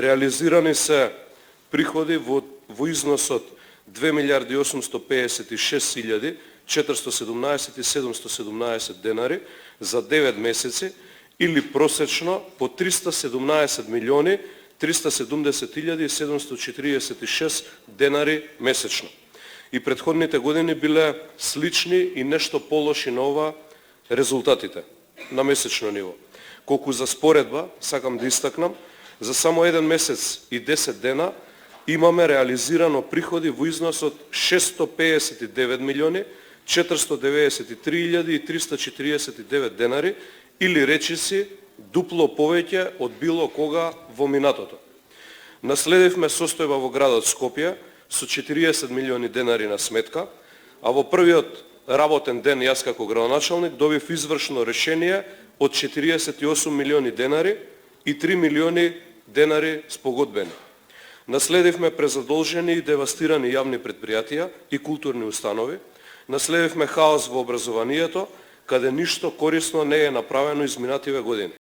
Реализирани се приходи во износот 2.856.417.717 денари за 9 месеци или просечно по 370.370.746 денари месечно. И претходните години биле слични и нешто полоши на ова резултатите на месечно ниво. Колку за споредба, сакам да истакнам, за само еден месец и 10 дена имаме реализирано приходи во износ од 659.493.349 денари или речиси дупло повеќе од било кога во минатото. Наследивме состојба во градот Скопје со 40 милиони денари на сметка, а во првиот работен ден јас како градоначалник добив извршно решение од 48 милиони денари и 3 милиони денари спогодбени. Наследивме презадолжени и девастирани јавни предпријатија и културни установи, наследивме хаос во образованието, каде ништо корисно не е направено изминативе години.